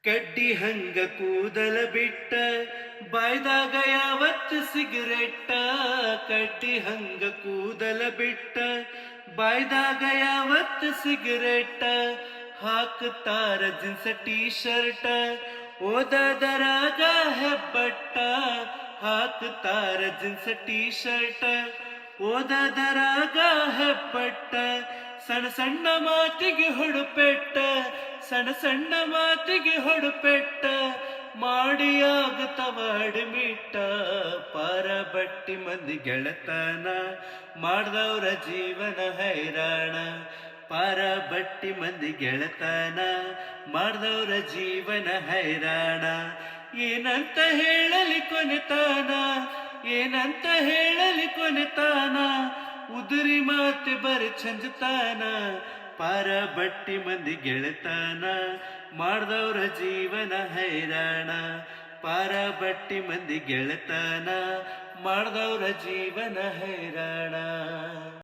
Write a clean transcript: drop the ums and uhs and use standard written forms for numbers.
ಕಡ್ಡಿ ಹಂಗ ಕೂದಲ ಬಿಟ್ಟ ಬಾಯ್ದಾಗ ಯಾವತ್ತು ಸಿಗರೆಟ್ಟ. ಕಡ್ಡಿ ಹಂಗ ಕೂದಲ ಬಿಟ್ಟ ಬಾಯ್ದಾಗ ಯಾವತ್ತು ಸಿಗರೆಟ್ಟ. ಹಾಕ್ತಾರ ಜೀನ್ಸ್ ಟೀ ಶರ್ಟ್ ಓದದರಾಗ ಹೆಬ್ಬಟ್ಟ. ಹಾಕ್ತಾರ ಜೀನ್ಸ್ ಟೀ ಶರ್ಟ್ ಓದದರಾಗ ಹೆಬ್ಬಟ್ಟ. ಸಣ್ಣ ಸಣ್ಣ ಮಾತಿಗೆ ಹೊಡುಪೆಟ್ಟ, ಸಣ್ಣ ಸಣ್ಣ ಮಾತಿಗೆ ಹೊಡುಪೆಟ್ಟ. ಮಾಡಿ ಆಗುತ್ತವ ಅಡ್ಮಿಟ್ಟ. ಪಾರ ಬಟ್ಟಿ ಮಂದಿ ಗೆಳತನ ಮಾಡ್ದವ್ರ ಜೀವನ ಹೈರಾಣ. ಪಾರ ಬಟ್ಟಿ ಮಂದಿ ಗೆಳತನ ಮಾಡ್ದವ್ರ ಜೀವನ ಹೈರಾಣ. ಏನಂತ ಹೇಳಲಿ ಕೊನೆತಾನ, ಏನಂತ ಹೇಳಲಿ ಕೊನೆತಾನ. ಉದುರಿ ಮಾತೆ ಬರಿ ಚಂಜತಾನ. ಪಾರ ಬಟ್ಟಿ ಮಂದಿ ಗೆಳತನ ಮಾಡ್ದವ್ರ ಜೀವನ ಹೈರಾಣ. ಪಾರ ಬಟ್ಟಿ ಮಂದಿ ಗೆಳತನ ಮಾಡ್ದವ್ರ ಜೀವನ ಹೈರಾಣ.